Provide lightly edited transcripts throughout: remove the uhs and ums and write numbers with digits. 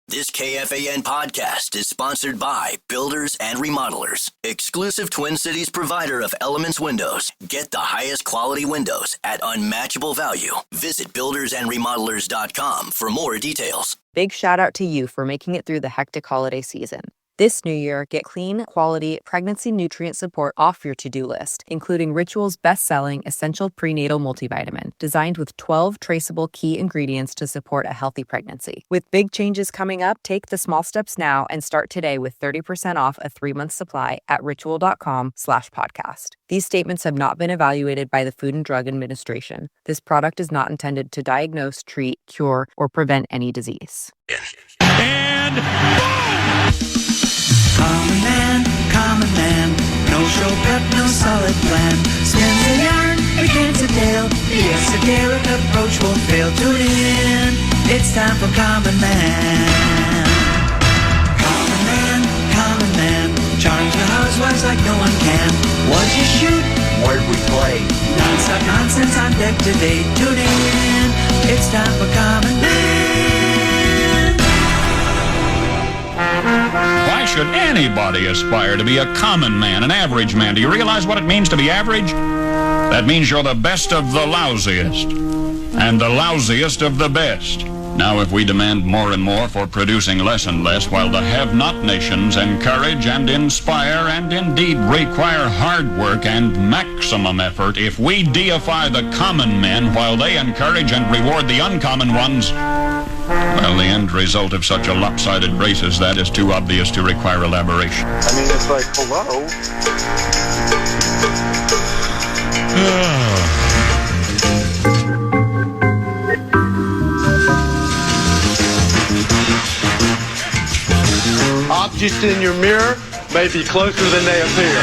This KFAN podcast is sponsored by Builders and Remodelers, exclusive Twin Cities provider of Elements Windows. Get the highest quality windows at unmatchable value. Visit buildersandremodelers.com for more details. Big shout out to you for making it through the hectic holiday season. This new year, get clean, quality, pregnancy nutrient support off your to-do list, including Ritual's best-selling Essential Prenatal Multivitamin, designed with 12 traceable key ingredients to support a healthy pregnancy. With big changes coming up, take the small steps now and start today with 30% off a 3-month supply at ritual.com/podcast. These statements have not been evaluated by the Food and Drug Administration. This product is not intended to diagnose, treat, cure, or prevent any disease. And boom! Common man, no show prep, no solid plan. Spins a yarn, begins a tale. The esoteric approach won't fail. Tune in, it's time for Common Man. Common man, charms the housewives like no one can. What'd you shoot? Where'd we play? Non-stop nonsense on deck today. Tune in, it's time for Common Man. Why should anybody aspire to be a common man, an average man? Do you realize what it means to be average? That means you're the best of the lousiest, and the lousiest of the best. Now, if we demand more and more for producing less and less, while the have-not nations encourage and inspire and indeed require hard work and maximum effort, if we deify the common men while they encourage and reward the uncommon ones, well, the end result of such a lopsided race as that is too obvious to require elaboration. I mean, it's like, hello? Objects in your mirror may be closer than they appear.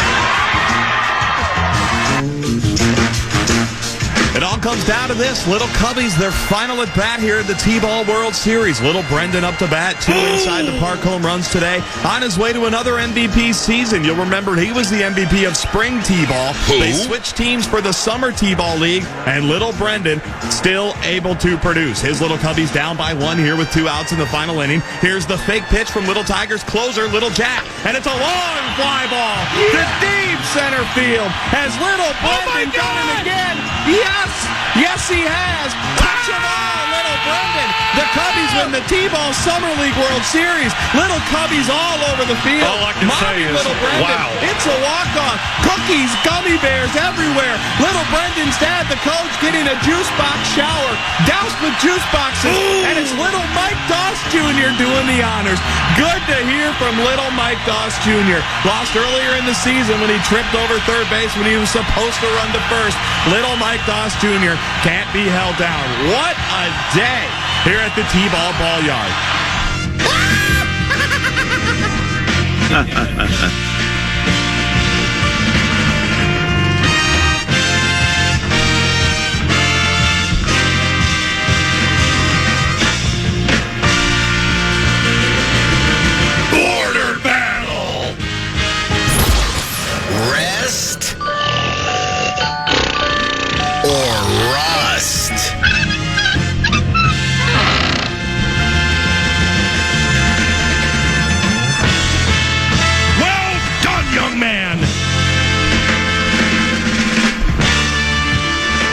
It all comes down to this. Little Cubbies, their final at bat here at the T-Ball World Series. Little Brendan up to bat, 2 inside the park home runs today. On his way to another MVP season. You'll remember he was the MVP of spring T-Ball. They switched teams for the summer T-Ball league, and Little Brendan still able to produce. His Little Cubbies down by 1 here with 2 outs in the final inning. Here's the fake pitch from Little Tigers closer, Little Jack. And it's a long fly ball to deep center field. Has Little Brendan done it again? Yes, he has. Touch them all, Little Brendan. The Cubbies win the T-Ball Summer League World Series. Little Cubbies all over the field. All I can say is, Little Brendan. wow. It's a walk-off. Cookies, gummy bears everywhere. Little Brendan's dad, the coach, getting a juice box shower, doused with juice boxes. And it's Little Mike Doss Jr. doing the honors. Good to hear from Little Mike Doss Jr. Lost earlier in the season when he tripped over third base when he was supposed to run to first. Little Mike Doss Jr. can't be held down. What a day here at the T-Ball Ball Yard. Border battle! Rest or rust? Well done, young man!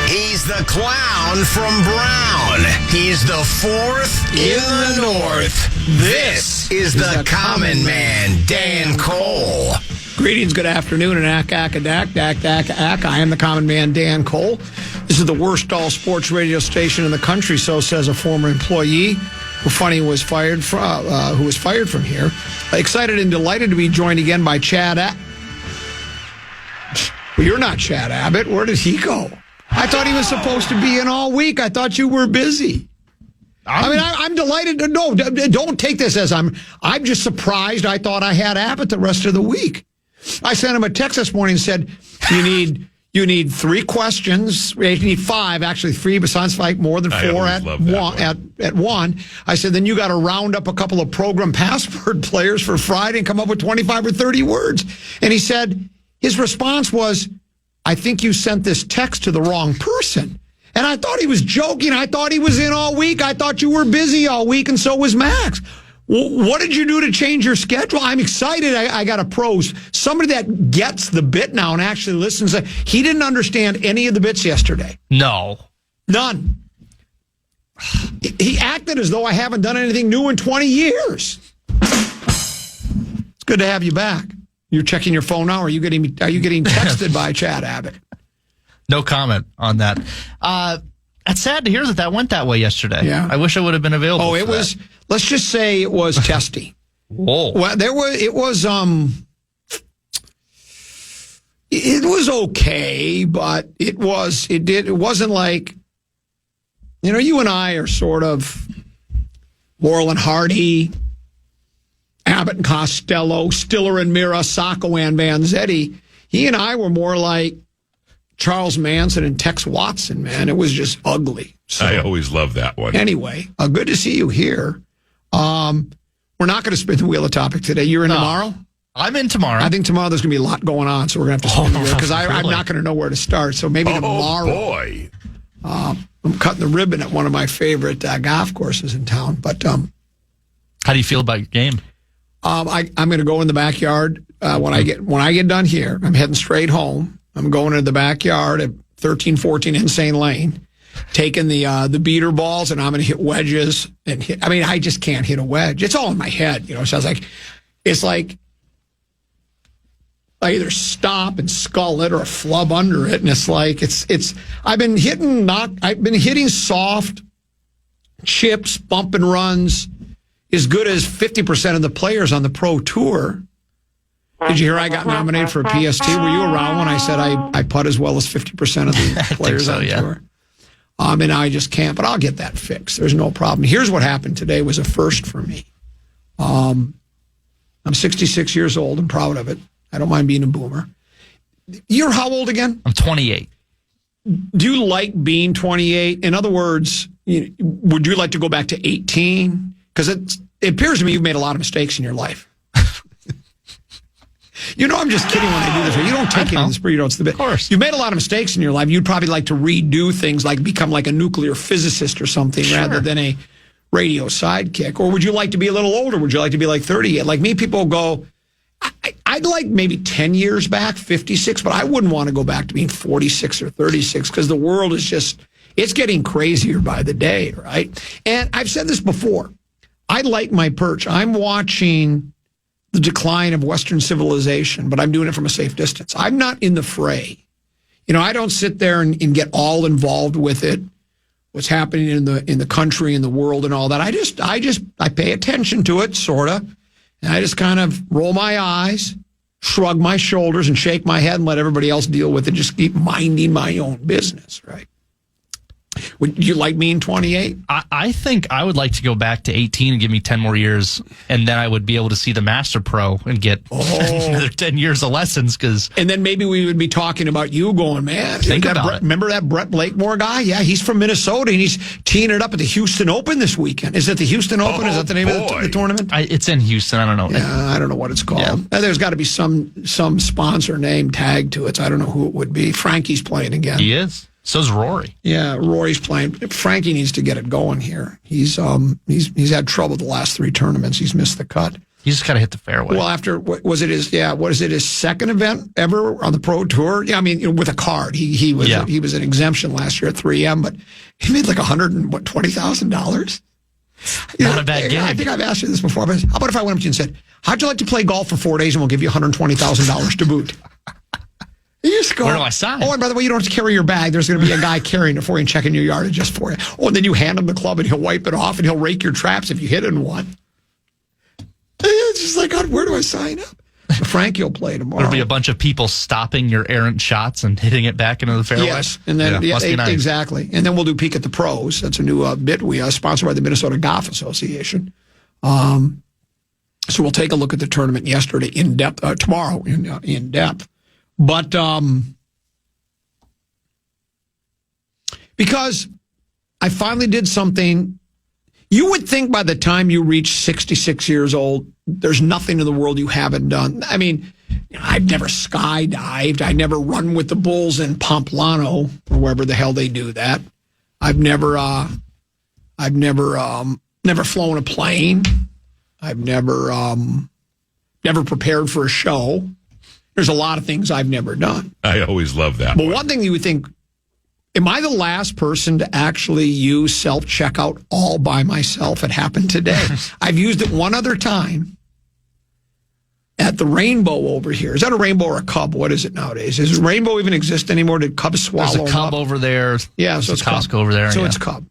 He's the clown from Brown. He's the 4th in the North. This is the Common Man, Dan Cole. Greetings, good afternoon, and ack, I am the Common Man, Dan Cole. This is the worst all sports radio station in the country, so says a former employee who was fired from here. Excited and delighted to be joined again by Chad Well, you're not Chad Abbott. Where did he go? I thought he was supposed to be in all week. I thought you were busy. I'm delighted to know. Don't take this as I'm just surprised. I thought I had Abbott the rest of the week. I sent him a text this morning and said, you need 3 questions. You need 5, actually 3, but sounds like more than 4 at one. I said, then you got to round up a couple of program password players for Friday and come up with 25 or 30 words. And he said, his response was, I think you sent this text to the wrong person. And I thought he was joking. I thought he was in all week. I thought you were busy all week, and so was Max. What did you do to change your schedule? I'm excited. I got a pros. Somebody that gets the bit now and actually listens. He didn't understand any of the bits yesterday. No. None. He acted as though I haven't done anything new in 20 years. It's good to have you back. You're checking your phone now. Are you getting texted by Chad Abbott? No comment on that. It's sad to hear that went that way yesterday. Yeah. I wish I would have been available. Oh, it was. Let's just say it was testy. Whoa. Well, it was okay, but it wasn't like, you and I are sort of Laurel and Hardy, Abbott and Costello, Stiller and Mira, Sacco and Vanzetti. He and I were more like Charles Manson and Tex Watson, man. It was just ugly. So, I always love that one. Anyway, good to see you here. We're not going to spin the wheel of topic today. You're in tomorrow? I'm in tomorrow. I think tomorrow there's going to be a lot going on, so we're going to have to spin the wheel because I'm not going to know where to start. So maybe tomorrow. Oh, boy. I'm cutting the ribbon at one of my favorite golf courses in town. But how do you feel about your game? I'm going to go in the backyard when I get done here. I'm heading straight home. I'm going into the backyard at 1314 Insane Lane, taking the beater balls, and I'm going to hit wedges and hit. I mean, I just can't hit a wedge. It's all in my head, So it's like I either stop and scull it or flub under it, and it's like it's. I've been hitting soft chips, bump and runs, as good as 50% of the players on the pro tour. Did you hear I got nominated for a PST? Were you around when I said I putt as well as 50% of the players on the tour? And I just can't, but I'll get that fixed. There's no problem. Here's what happened today was a first for me. I'm 66 years old. I'm proud of it. I don't mind being a boomer. You're how old again? I'm 28. Do you like being 28? In other words, would you like to go back to 18? Because it appears to me you've made a lot of mistakes in your life. I'm just kidding when I do this. You don't take it in the spirit. It's the bit. Of course. You've made a lot of mistakes in your life. You'd probably like to redo things, like become like a nuclear physicist or something, rather than a radio sidekick. Or would you like to be a little older? Would you like to be like 38? Like me, people go, I'd like maybe 10 years back, 56, but I wouldn't want to go back to being 46 or 36 because the world is it's getting crazier by the day, right? And I've said this before. I like my perch. I'm watching the decline of Western civilization, but I'm doing it from a safe distance. I'm not in the fray. I don't sit there and get all involved with it, what's happening in the country and the world and all that. I pay attention to it, sort of, and I just kind of roll my eyes, shrug my shoulders, and shake my head and let everybody else deal with it. Just keep minding my own business, right? Would you like me in 28? I think I would like to go back to 18 and give me 10 more years, and then I would be able to see the Master Pro and get another 10 years of lessons. And then maybe we would be talking about you going, man, remember that Brett Blakemore guy? Yeah, he's from Minnesota, and he's teeing it up at the Houston Open this weekend. Is it the Houston Open? Is that the name of the tournament? It's in Houston. I don't know. Yeah, I don't know what it's called. Yeah. There's got to be some sponsor name tagged to it. So I don't know who it would be. Frankie's playing again. He is. So's Rory. Yeah, Rory's playing. Frankie needs to get it going here. He's had trouble the last 3 tournaments. He's missed the cut. He's just got to hit the fairway. Well, after was it his second event ever on the pro tour? Yeah, I mean with a card. He was an exemption last year at 3M, but he made like $120,000. Not a bad gig. I think I've asked you this before, but how about if I went up to you and said, "How'd you like to play golf for 4 days and we'll give you $120,000 to boot?" You just go, where do I sign? Oh, and by the way, you don't have to carry your bag. There's going to be a guy carrying it for you and checking your yardage just for you. Oh, and then you hand him the club and he'll wipe it off and he'll rake your traps if you hit in one. It's just like, God, where do I sign up? Frankie will play tomorrow. There'll be a bunch of people stopping your errant shots and hitting it back into the fairway. Yes, and then must be nice. Exactly. And then we'll do Peek at the Pros. That's a new bit we sponsored by the Minnesota Golf Association. So we'll take a look at the tournament yesterday in depth tomorrow in depth. But because I finally did something, you would think by the time you reach 66 years old, there's nothing in the world you haven't done. I mean, I've never skydived. I never run with the bulls in Pamplano or wherever the hell they do that. I've never flown a plane. I've never prepared for a show. There's a lot of things I've never done. I always love that. But one thing you would think, am I the last person to actually use self-checkout all by myself? It happened today. I've used it one other time at the Rainbow over here. Is that a Rainbow or a Cub? What is it nowadays? Does Rainbow even exist anymore? Did Cub swallow There's a Cub over there. Yeah, so it's Costco Cub. over there. So it's Cub.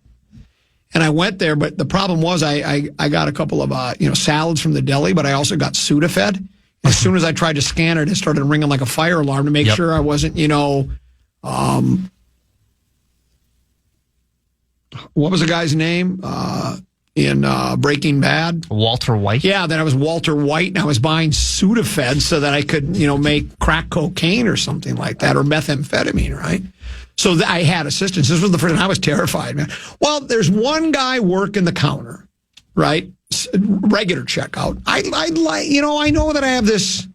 And I went there, but the problem was I got a couple of salads from the deli, but I also got Sudafed. As soon as I tried to scan it, it started ringing like a fire alarm to make sure I wasn't, what was the guy's name in Breaking Bad? Walter White. Yeah, then I was Walter White, and I was buying Sudafed so that I could, make crack cocaine or something like that, or methamphetamine, right? So I had assistance. This was the first time I was terrified, man. Well, there's one guy working the counter, right? Regular checkout. I know that I have this.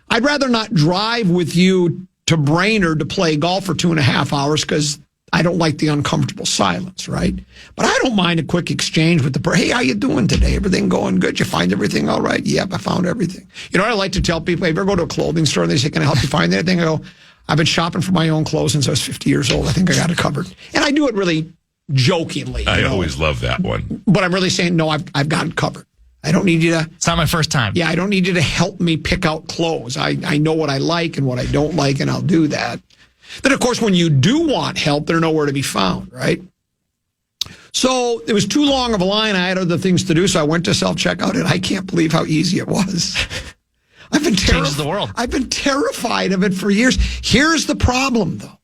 I'd rather not drive with you to Brainerd to play golf for 2.5 hours because I don't like the uncomfortable silence, right? But I don't mind a quick exchange with the person. Hey, how you doing today? Everything going good? You find everything all right? Yep, I found everything. You know what I like to tell people? If you ever go to a clothing store and they say, can I help you find anything? I go, I've been shopping for my own clothes since I was 50 years old. I think I got it covered. And I do it really jokingly. I always love that one. But I'm really saying, no, I've got it covered. I don't need you to... It's not my first time. Yeah, I don't need you to help me pick out clothes. I know what I like and what I don't like, and I'll do that. Then, of course, when you do want help, they're nowhere to be found, right? So it was too long of a line. I had other things to do, so I went to self-checkout, and I can't believe how easy it was. Changes the world. I've been terrified of it for years. Here's the problem, though.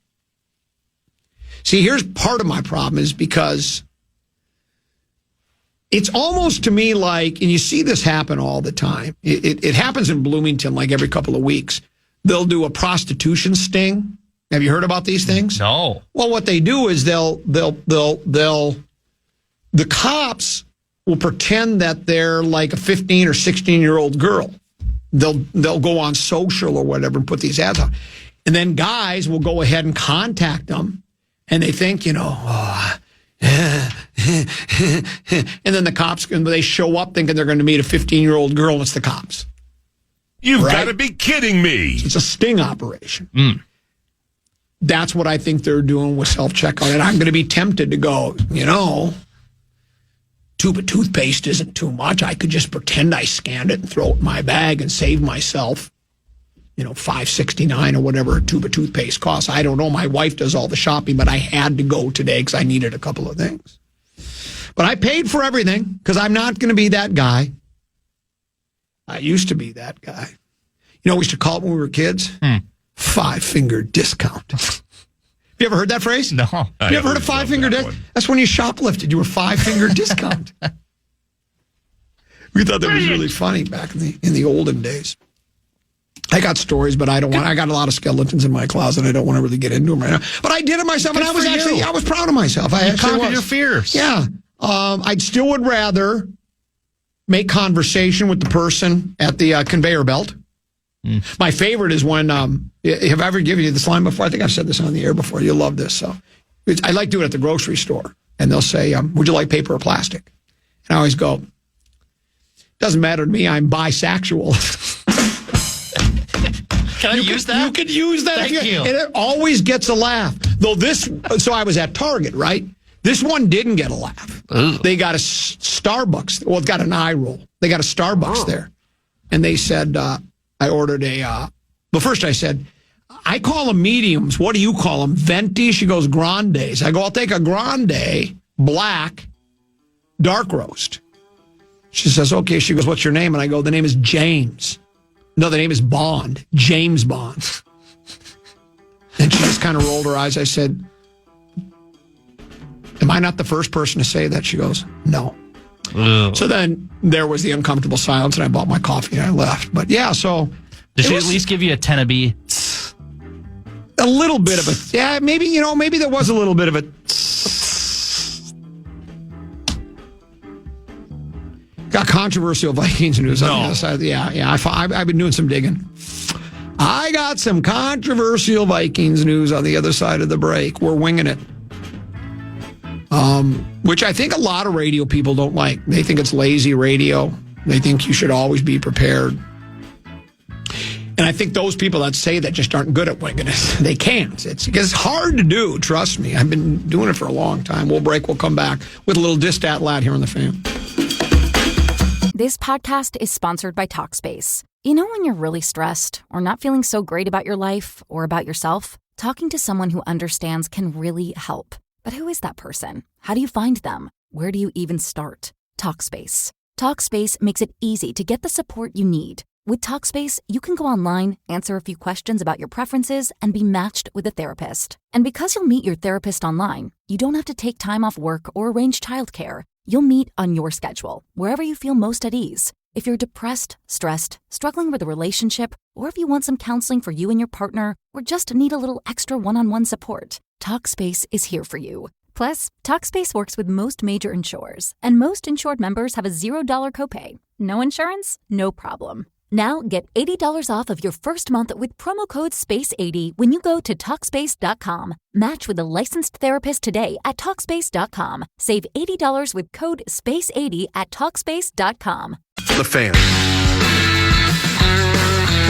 See, here's part of my problem is because it's almost to me like, and you see this happen all the time. It happens in Bloomington like every couple of weeks. They'll do a prostitution sting. Have you heard about these things? No. Well, what they do is the cops will pretend that they're like a 15 or 16-year-old girl. They'll go on social or whatever and put these ads on. And then guys will go ahead and contact them. And they think, and then the cops, they show up thinking they're going to meet a 15-year-old girl, and it's the cops. You've got to be kidding me. It's a sting operation. That's what I think they're doing with self-checkout. And I'm going to be tempted to go, tube of toothpaste isn't too much. I could just pretend I scanned it and throw it in my bag and save myself, $5.69 or whatever a tube of toothpaste costs. I don't know. My wife does all the shopping, but I had to go today because I needed a couple of things. But I paid for everything because I'm not going to be that guy. I used to be that guy. We used to call it when we were kids? 5-finger discount. Have you ever heard that phrase? No. You ever heard of 5-finger discount? That's when you shoplifted. You were 5-finger discount. We thought that was really funny back in the olden days. I got stories, but I don't want. I got a lot of skeletons in my closet. I don't want to really get into them right now. But I did it myself, and I was proud of myself. I conquered your fears. Yeah. I still would rather make conversation with the person at the conveyor belt. My favorite is when, have I ever given you this line before? I think I've said this on the air before. You'll love this. So I like doing it at the grocery store. And they'll say, would you like paper or plastic? And I always go, doesn't matter to me. I'm bisexual. Can I use that? You could use that. Thank you. And it always gets a laugh. Though so I was at Target, right? This one didn't get a laugh. Ooh. They got a Starbucks. Well, it's got an eye roll. They got a Starbucks there. And they said, I ordered first I said, I call them mediums. What do you call them? Venti? She goes, grandes. I go, I'll take a grande, black, dark roast. She says, okay. She goes, what's your name? And I go, the name is James. No, the name is Bond. James Bond. And she just kind of rolled her eyes. I said, am I not the first person to say that? She goes, no. Ugh. So then there was the uncomfortable silence, and I bought my coffee and I left. But yeah, so did she at least give you a 10 of B? A little bit of a maybe there was a little bit of a. Got controversial Vikings news on the other side. I've been doing some digging. I got some controversial Vikings news on the other side of the break. We're winging it. Which I think a lot of radio people don't like. They think it's lazy radio. They think you should always be prepared. And I think those people that say that just aren't good at winging it. They can't. It's hard to do, trust me. I've been doing it for a long time. We'll break. We'll come back with a little Distat Lad here on the Fan. This podcast is sponsored by Talkspace. You know when you're really stressed or not feeling so great about your life or about yourself? Talking to someone who understands can really help. But who is that person? How do you find them? Where do you even start? Talkspace. Talkspace makes it easy to get the support you need. With Talkspace, you can go online, answer a few questions about your preferences, and be matched with a therapist. And because you'll meet your therapist online, you don't have to take time off work or arrange childcare. You'll meet on your schedule, wherever you feel most at ease. If you're depressed, stressed, struggling with a relationship, or if you want some counseling for you and your partner, or just need a little extra one-on-one support, Talkspace is here for you. Plus, Talkspace works with most major insurers, and most insured members have a $0 copay. No insurance? No problem. Now get $80 off of your first month with promo code SPACE80 when you go to Talkspace.com. Match with a licensed therapist today at Talkspace.com. Save $80 with code SPACE80 at Talkspace.com. The Fan.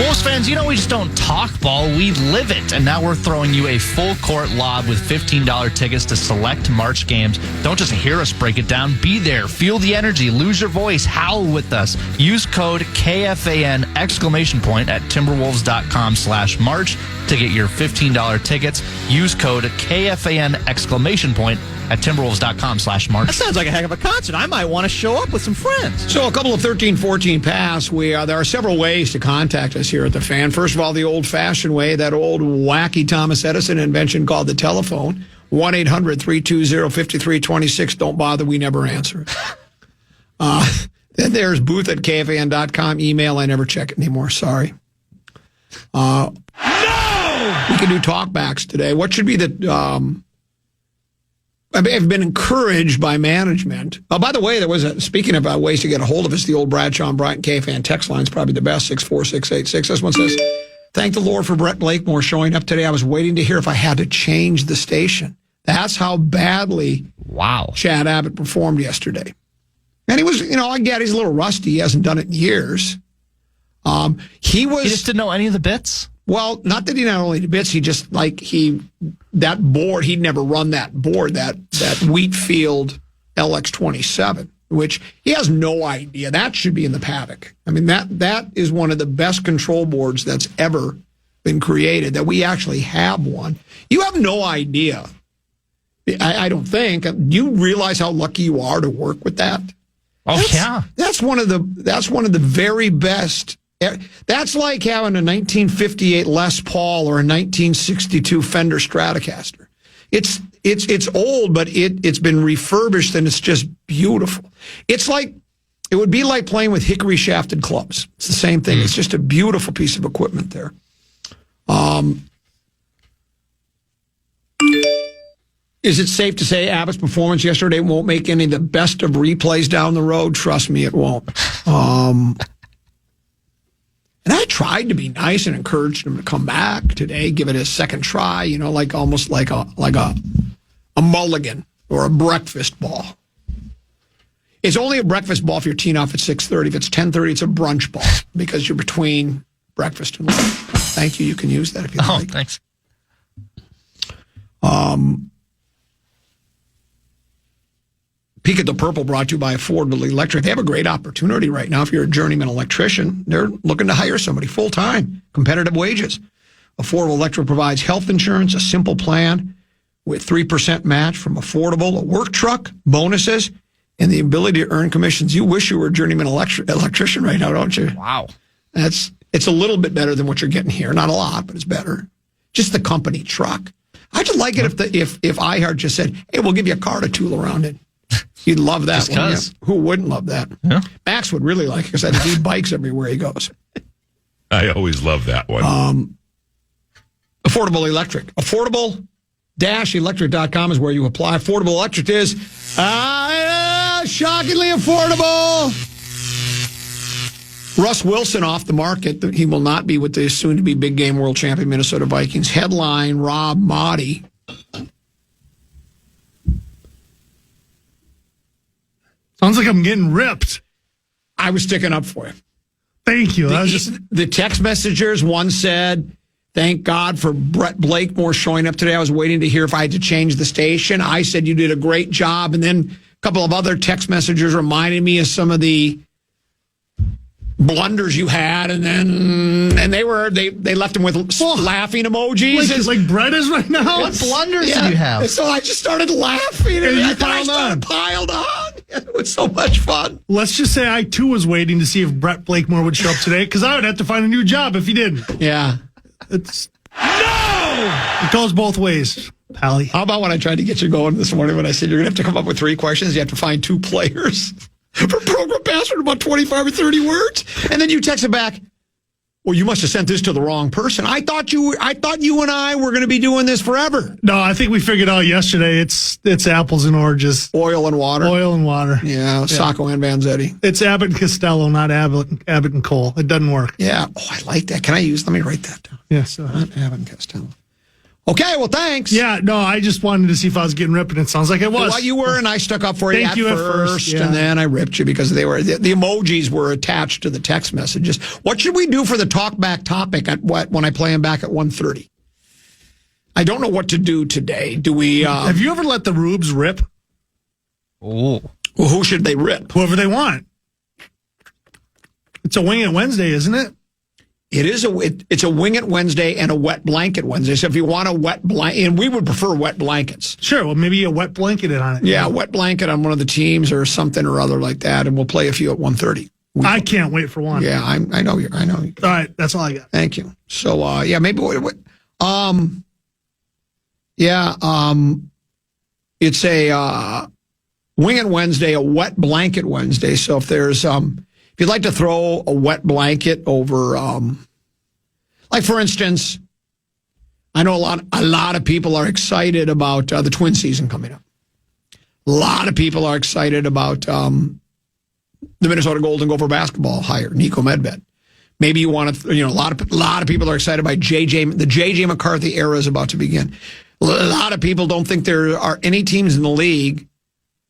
Wolves fans, you know we just don't talk ball, we live it. And now we're throwing you a full court lob with $15 tickets to select March games. Don't just hear us break it down. Be there. Feel the energy. Lose your voice. Howl with us. Use code KFAN ! At timberwolves.com/March to get your $15 tickets. Use code KFAN ! At timberwolves.com/March. That sounds like a heck of a concert. I might want to show up with some friends. So a couple of 13-14 pass. There are several ways to contact us here at the Fan. First of all, the old-fashioned way, that old wacky Thomas Edison invention called the telephone. 1-800-320-5326. Don't bother. We never answer it. Then there's booth at KFAN.com. Email. I never check it anymore. Sorry. No! We can do talkbacks today. What should be the... I've been encouraged by management. Oh, by the way, speaking of ways to get a hold of us, the old Bradshaw and Bryant KFAN text line is probably the best, 64686. This one says, thank the Lord for Brett Blakemore showing up today. I was waiting to hear if I had to change the station. That's how badly Chad Abbott performed yesterday. And he was, I get he's a little rusty. He hasn't done it in years. He just didn't know any of the bits? Well, not that he not only did bits, he just that board, he'd never run that board, that Wheatfield LX27, which he has no idea. That should be in the paddock. I mean, that is one of the best control boards that's ever been created, that we actually have one. You have no idea. I don't think. Do you realize how lucky you are to work with that? That's one of the very best. That's like having a 1958 Les Paul or a 1962 Fender Stratocaster. It's old, but it's been refurbished and it's just beautiful. It would be like playing with hickory shafted clubs. It's the same thing. It's just a beautiful piece of equipment there. Is it safe to say Abbott's performance yesterday won't make any of the best of replays down the road? Trust me, it won't. And I tried to be nice and encouraged him to come back today, give it a second try, almost like a mulligan or a breakfast ball. It's only a breakfast ball if you're teeing off at 6:30. If it's 10:30, it's a brunch ball because you're between breakfast and lunch. Thank you. You can use that if you like. Oh, thanks. Peek at the Purple brought to you by Affordable Electric. They have a great opportunity right now. If you're a journeyman electrician, they're looking to hire somebody full-time, competitive wages. Affordable Electric provides health insurance, a simple plan with 3% match from Affordable, a work truck, bonuses, and the ability to earn commissions. You wish you were a journeyman electrician right now, don't you? Wow. It's a little bit better than what you're getting here. Not a lot, but it's better. Just the company truck. I just like it if iHeart just said, hey, we'll give you a car to tool around in. You'd love that one. Yeah. Who wouldn't love that? Yeah. Max would really like it because I need bikes everywhere he goes. I always love that one. Affordable Electric. Affordable-electric.com is where you apply. Affordable Electric is shockingly affordable. Russ Wilson off the market. He will not be with the soon-to-be big game world champion Minnesota Vikings. Headline, Rob Motti. Sounds like I'm getting ripped. I was sticking up for you. Thank you. The text messengers, one said, thank God for Brett Blakemore showing up today. I was waiting to hear if I had to change the station. I said you did a great job. And then a couple of other text messengers reminded me of some of the blunders you had. And then they left him with laughing emojis. Like Brett is right now? What blunders did you have? So I just started laughing. And you piled on. It was so much fun. Let's just say I, too, was waiting to see if Brett Blakemore would show up today, because I would have to find a new job if he didn't. Yeah. No! It goes both ways, Pally. How about when I tried to get you going this morning when I said you're going to have to come up with 3 questions? You have to find 2 players for program password, about 25 or 30 words. And then you texted back, well, you must have sent this to the wrong person. I thought you and I were going to be doing this forever. No, I think we figured out yesterday it's apples and oranges. Oil and water. Yeah, Sacco and Vanzetti. It's Abbott and Costello, not Abbott and Cole. It doesn't work. Yeah. Oh, I like that. Let me write that down. Yes. Not Abbott and Costello. Okay, well, thanks. Yeah, no, I just wanted to see if I was getting ripped, and it sounds like it was. Well, you were, and I stuck up for you Thank you at first, yeah. And then I ripped you because they were the emojis were attached to the text messages. What should we do for the talkback topic when I play them back at 1:30? I don't know what to do today. Do we? Have you ever let the Rubes rip? Oh, well, who should they rip? Whoever they want. It's a Wing It Wednesday, isn't it? It is it's a Wing It Wednesday and a Wet Blanket Wednesday. So if you want a wet blanket, and we would prefer wet blankets. Sure, well, maybe a wet blanket on it. Yeah, a wet blanket on one of the teams or something or other like that, and we'll play a few at 1:30. I can't wait for one. Yeah, I know you. I know you. All right, that's all I got. Thank you. So, maybe it's a Wing It Wednesday, a Wet Blanket Wednesday. So if there's if you'd like to throw a wet blanket over, like for instance, I know a lot of people are excited about the Twin season coming up. A lot of people are excited about the Minnesota Golden Gopher basketball hire, Nico Medved. Maybe you want to, a lot of people are excited by the JJ McCarthy era is about to begin. A lot of people don't think there are any teams in the league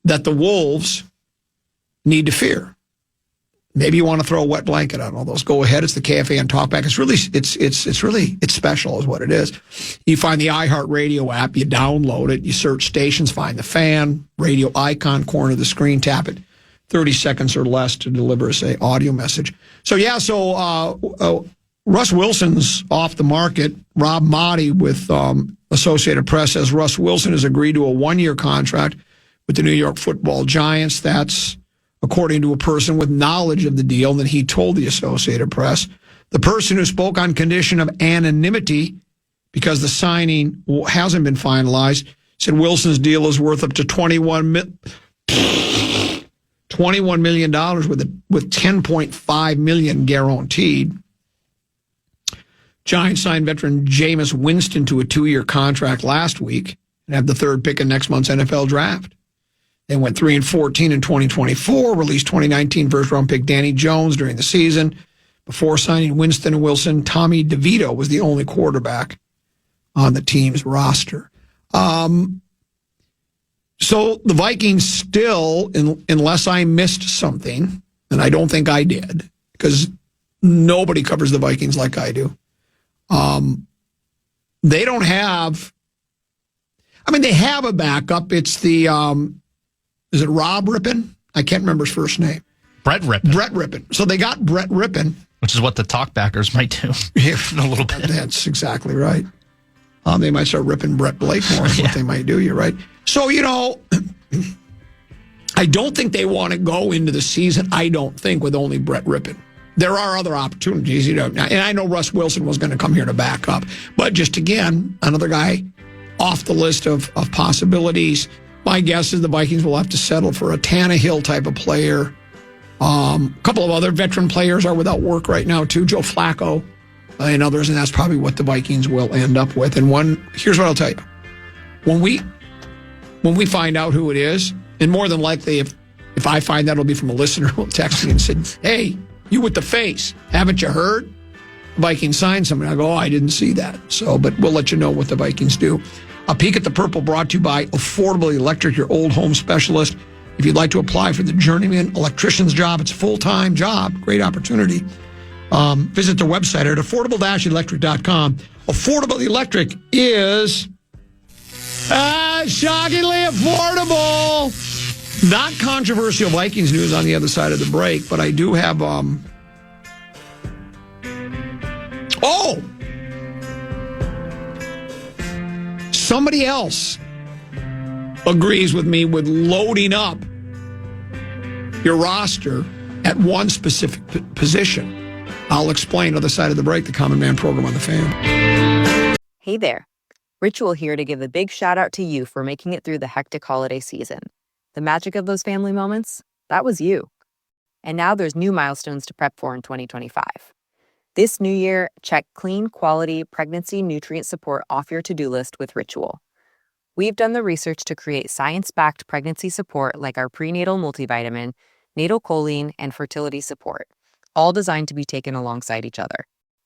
that the Wolves need to fear. Maybe you want to throw a wet blanket on all those. Go ahead. It's the KFAN Talkback. It's special is what it is. You find the iHeartRadio app. You download it. You search stations. Find the fan. Radio icon, corner of the screen. Tap it. 30 seconds or less to deliver us an audio message. So, Russ Wilson's off the market. Rob Motti with Associated Press says Russ Wilson has agreed to a 1-year contract with the New York Football Giants. That's according to a person with knowledge of the deal that he told the Associated Press. The person who spoke on condition of anonymity because the signing hasn't been finalized said Wilson's deal is worth up to $21 million with $10.5 million guaranteed. Giants signed veteran Jameis Winston to a 2-year contract last week and have the 3rd pick in next month's NFL draft. They went 3-14 in 2024, released 2019 first-round pick Danny Jones during the season. Before signing Winston and Wilson, Tommy DeVito was the only quarterback on the team's roster. So the Vikings still, unless I missed something, and I don't think I did, because nobody covers the Vikings like I do, they don't have, they have a backup. It's the, is it Rob Rippon? I can't remember his first name. Brett Rippon. So they got Brett Rippon. Which is what the talkback might do a little bit. That's exactly right. They might start ripping Brett Blakemore is what they might do. You're right. So, I don't think they want to go into the season, with only Brett Rippon. There are other opportunities, and I know Russ Wilson was going to come here to back up. But just again, another guy off the list of possibilities. My guess is the Vikings will have to settle for a Tannehill type of player. A couple of other veteran players are without work right now, too. Joe Flacco and others, and that's probably what the Vikings will end up with. And here's what I'll tell you. When we find out who it is, and more than likely if I find that, it'll be from a listener who will text me and said, hey, you with the face, haven't you heard? The Vikings signed somebody. I go, I didn't see that. So, but we'll let you know what the Vikings do. A peek at the purple brought to you by Affordable Electric, your old home specialist. If If you'd like to apply for the journeyman electrician's job, it's a full-time job, great opportunity. Visit their website at affordable-electric.com. Affordable Electric is shockingly affordable. Not controversial Vikings news on the other side of the break, but I do have... Somebody else agrees with me with loading up your roster at one specific position. I'll explain other side of the break, the Common Man program on the Fan. Hey there. Ritual here to give a big shout out to you for making it through the hectic holiday season. The magic of those family moments, that was you. And now there's new milestones to prep for in 2025. This new year, check clean, quality pregnancy nutrient support off your to-do list with Ritual. We've done the research to create science-backed pregnancy support like our prenatal multivitamin, natal choline, and fertility support, all designed to be taken alongside each other.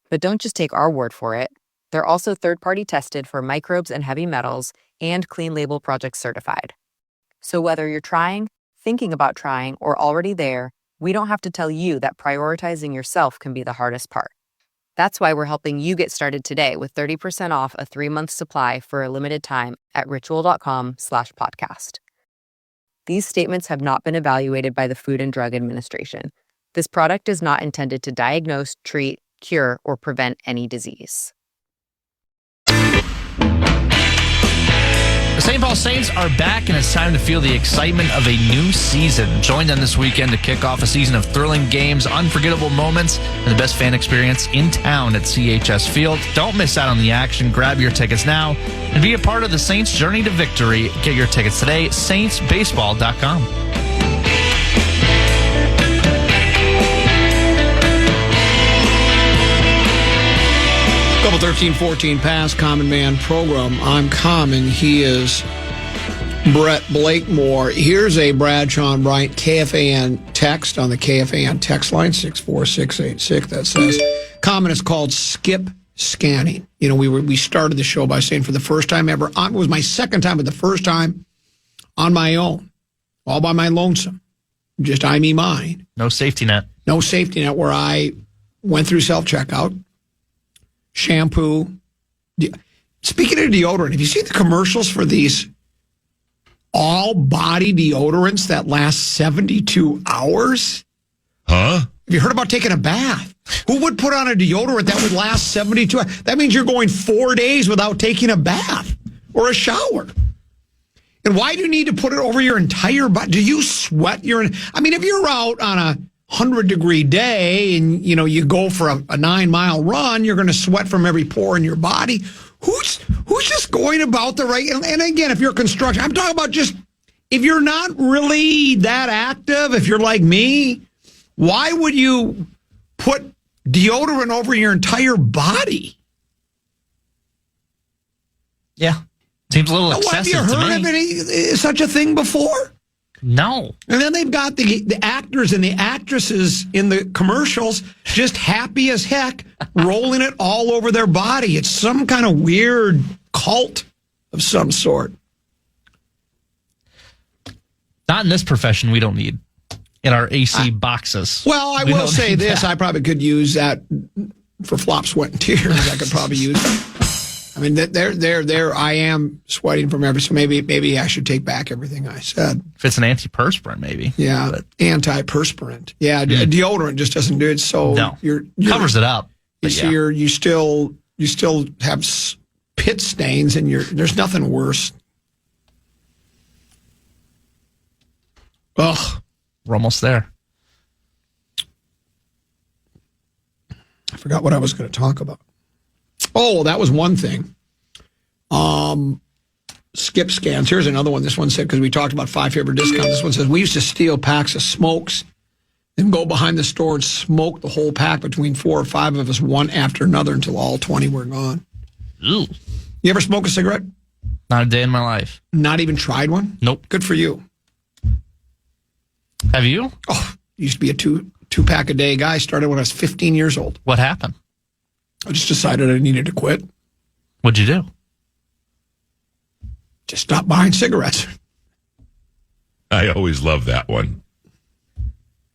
But don't just take our word for it. They're also third-party tested for microbes and heavy metals and Clean Label Project certified. So whether you're trying, thinking about trying, or already there, we don't have to tell you that prioritizing yourself can be the hardest part. That's why we're helping you get started today with 30% off a 3-month supply for a limited time at ritual.com/podcast. These statements have not been evaluated by the Food and Drug Administration. This product is not intended to diagnose, treat, cure, or prevent any disease. The St. Paul Saints are back, and it's time to feel the excitement of a new season. Join them this weekend to kick off a season of thrilling games, unforgettable moments, and the best fan experience in town at CHS Field. Don't miss out on the action. Grab your tickets now and be a part of the Saints' journey to victory. Get your tickets today, saintsbaseball.com. Couple 13-14 past Common Man program. I'm Common. He is Brett Blakemore. Here's a Bradshaw and Bryant KFAN text on the KFAN text line 64686 that says, Common is called skip scanning. You know, we started the show by saying for the first time ever, it was my second time, but the first time on my own, all by my lonesome, just I, me, mine. No safety net. No safety net, where I went through self-checkout, shampoo. Speaking of deodorant, have you seen the commercials for these all-body deodorants that last 72 hours? Huh? Have you heard about taking a bath? Who would put on a deodorant that would last 72 hours? That means you're going 4 days without taking a bath or a shower. And why do you need to put it over your entire body? Do you sweat if you're out on a 100-degree day and, you go for a 9-mile run, you're going to sweat from every pore in your body. Who's just going about the right... And again, if you're construction, I'm talking about just... If you're not really that active, if you're like me, why would you put deodorant over your entire body? Yeah. Seems a little excessive to me. Have you heard of such a thing before? No. And then they've got the actors and the actresses in the commercials just happy as heck, rolling it all over their body. It's some kind of weird cult of some sort. Not in this profession, we don't need. In our AC boxes. Well, I will say this. I probably could use that for flop, sweat, and tears. I could probably use it. I mean, there. I am sweating from every. So maybe I should take back everything I said. If it's an antiperspirant, maybe. Yeah, but antiperspirant. Yeah, deodorant just doesn't do it. So no, you're covers it up. You still have pit stains, and there's nothing worse. Ugh, we're almost there. I forgot what I was going to talk about. Oh, that was one thing. Skip scans. Here's another one. This one said, because we talked about 5 favorite discounts. This one says, we used to steal packs of smokes and go behind the store and smoke the whole pack between 4 or 5 of us, one after another, until all 20 were gone. Ooh. You ever smoke a cigarette? Not a day in my life. Not even tried one? Nope. Good for you. Have you? Oh, used to be a two-pack a day guy. Started when I was 15 years old. What happened? I just decided I needed to quit. What'd you do? Just stop buying cigarettes. I always love that one.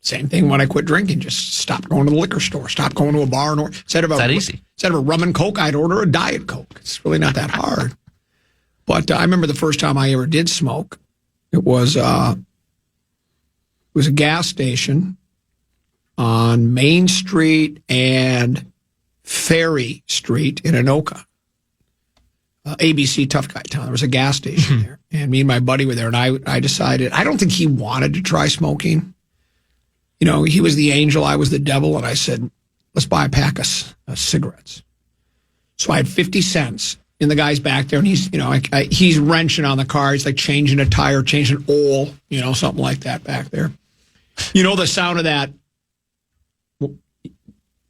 Same thing when I quit drinking. Just stop going to the liquor store. Stop going to a bar. Instead of a rum and Coke, I'd order a Diet Coke. It's really not that hard. But I remember the first time I ever did smoke. It was a gas station on Main Street and Ferry Street in Anoka. ABC Tough Guy Town. There was a gas station there. And me and my buddy were there, and I decided, I don't think he wanted to try smoking. You know, he was the angel, I was the devil, and I said, let's buy a pack of cigarettes. So I had 50 cents in the guy's back there, and he's wrenching on the car. He's like changing a tire, changing oil, something like that back there. You know the sound of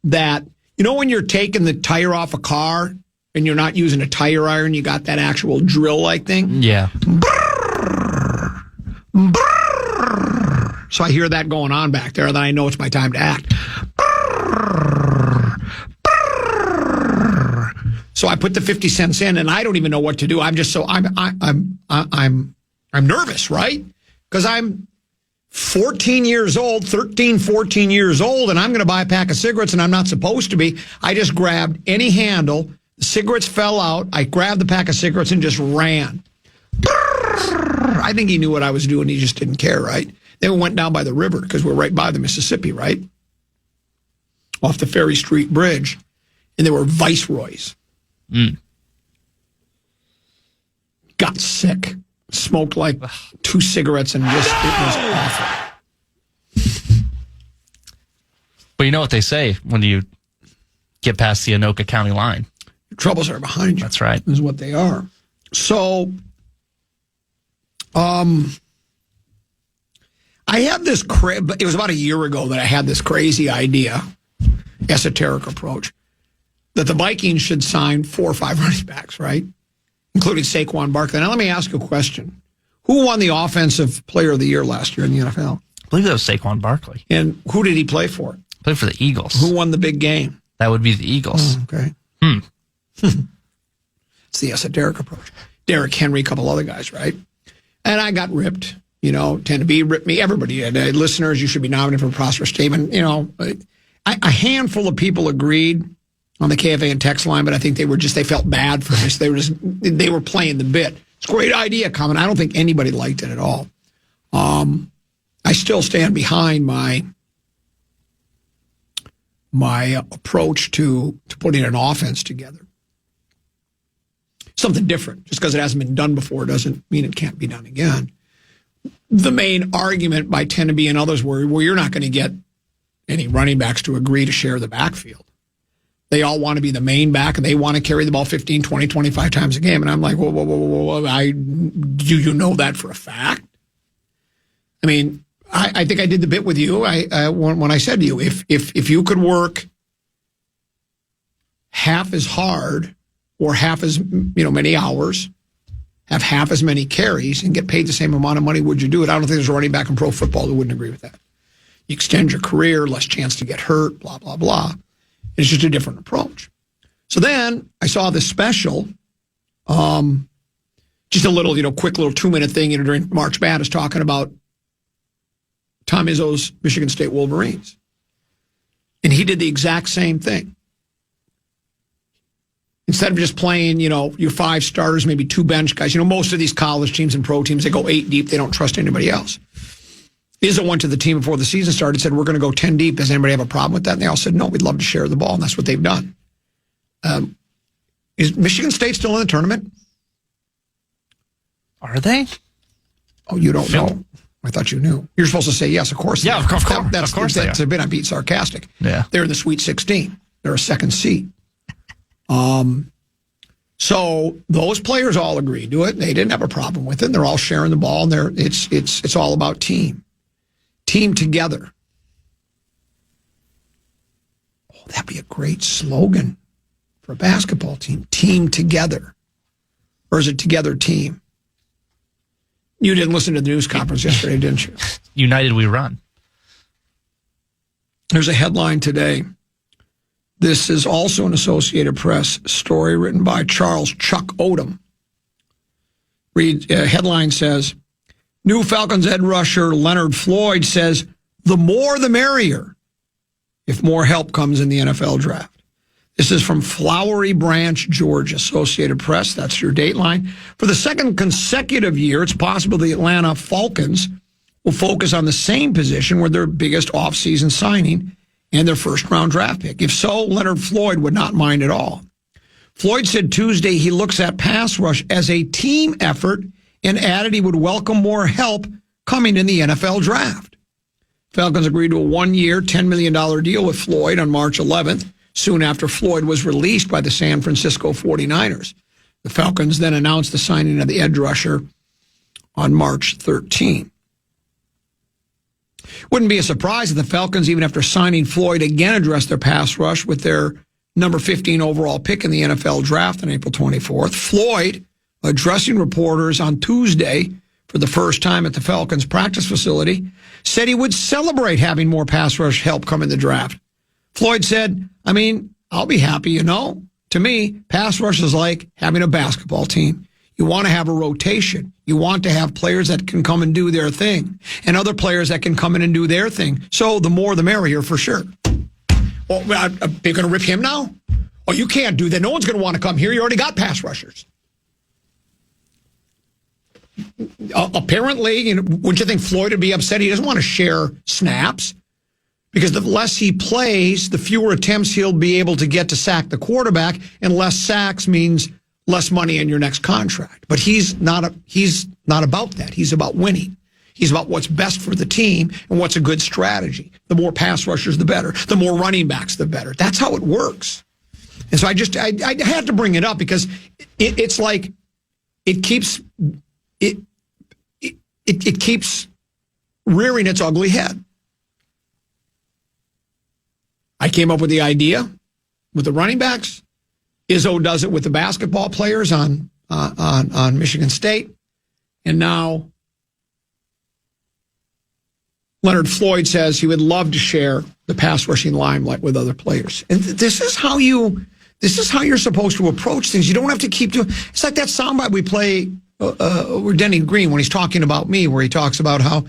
that, when you're taking the tire off a car and you're not using a tire iron, you got that actual drill-like thing? Yeah. Brrr, brrr. So I hear that going on back there, then I know it's my time to act. Brrr, brrr. So I put the 50 cents in, and I don't even know what to do. I'm nervous, right? Because I'm 14 years old, 13, 14 years old, and I'm going to buy a pack of cigarettes, and I'm not supposed to be. I just grabbed any handle. The cigarettes fell out. I grabbed the pack of cigarettes and just ran. I think he knew what I was doing. He just didn't care, right? Then we went down by the river because we're right by the Mississippi, right? Off the Ferry Street Bridge. And there were Viceroys. Got sick. Smoked like 2 cigarettes and it was awful. But you know what they say when you get past the Anoka County line? Your troubles are behind you. That's right. Is what they are. So, I had this, it was about a year ago that I had this crazy idea, esoteric approach, that the Vikings should sign 4 or 5 running backs, right? Including Saquon Barkley. Now, let me ask you a question. Who won the Offensive Player of the Year last year in the NFL? I believe that was Saquon Barkley. And who did he play for? Played for the Eagles. Who won the big game? That would be the Eagles. Oh, okay. It's the esoteric approach. Derrick Henry, a couple other guys, right? And I got ripped. Tend to be ripped me. Everybody, listeners, you should be nominated for a prosperous statement. A handful of people agreed on the KFAN text line, but I think they felt bad for this. They were playing the bit. It's a great idea, Common. I don't think anybody liked it at all. I still stand behind my approach to putting an offense together. Something different. Just because it hasn't been done before doesn't mean it can't be done again. The main argument by Tenneby and others were, well, you're not going to get any running backs to agree to share the backfield. They all want to be the main back, and they want to carry the ball 15, 20, 25 times a game. And I'm like, whoa. Do you know that for a fact? I mean, I think I did the bit with you when I said to you, if you could work half as hard or half as many hours, have half as many carries, and get paid the same amount of money, would you do it? I don't think there's a running back in pro football that wouldn't agree with that. You extend your career, less chance to get hurt, blah, blah, blah. It's just a different approach. So then I saw this special, just a little, quick little 2-minute thing during March Madness talking about Tom Izzo's Michigan State Wolverines. And he did the exact same thing. Instead of just playing, your 5 starters, maybe 2 bench guys. Most of these college teams and pro teams, they go 8 deep. They don't trust anybody else. Izzo went to the team before the season started and said, we're going to go 10 deep. Does anybody have a problem with that? And they all said, no, we'd love to share the ball. And that's what they've done. Is Michigan State still in the tournament? Are they? Oh, you don't know. I thought you knew. You're supposed to say yes, of course. Yeah, of course. That's a bit I'm being sarcastic. Yeah. They're in the Sweet 16. They're a second seed. So those players all agreed to it. They didn't have a problem with it. They're all sharing the ball, and it's all about team together. Oh, that'd be a great slogan for a basketball team. Team together, or is it together team? You didn't listen to the news conference yesterday, didn't you? United we run. There's a headline today. This is also an Associated Press story written by Charles Chuck Odom. Headline says, New Falcons edge rusher Leonard Floyd says the more the merrier if more help comes in the NFL draft. This is from Flowery Branch, Georgia, Associated Press. That's your Dateline. For the second consecutive year, it's possible the Atlanta Falcons will focus on the same position with their biggest offseason signing and their first-round draft pick. If so, Leonard Floyd would not mind at all. Floyd said Tuesday he looks at pass rush as a team effort and added he would welcome more help coming in the NFL draft. Falcons agreed to a one-year, $10 million deal with Floyd on March 11th, soon after Floyd was released by the San Francisco 49ers. The Falcons then announced the signing of the edge rusher on March 13. Wouldn't be a surprise if the Falcons, even after signing Floyd, again addressed their pass rush with their number 15 overall pick in the NFL draft on April 24th. Floyd, addressing reporters on Tuesday for the first time at the Falcons practice facility, said he would celebrate having more pass rush help come in the draft. Floyd said, I'll be happy, To me, pass rush is like having a basketball team. You want to have a rotation. You want to have players that can come and do their thing and other players that can come in and do their thing. So the more the merrier for sure. Well, they're going to rip him now? Oh, you can't do that. No one's going to want to come here. You already got pass rushers. Apparently, wouldn't you think Floyd would be upset? He doesn't want to share snaps. Because the less he plays, the fewer attempts he'll be able to get to sack the quarterback, and less sacks means less money in your next contract. But he's not about that. He's about winning. He's about what's best for the team and what's a good strategy. The more pass rushers, the better. The more running backs, the better. That's how it works. And so I had to bring it up because it's like it keeps rearing its ugly head. I came up with the idea with the running backs. Izzo does it with the basketball players on Michigan State. And now Leonard Floyd says he would love to share the pass rushing limelight with other players. And this is how you're supposed to approach things. You don't have to keep doing. It's like that soundbite we play with Denny Green when he's talking about me, where he talks about how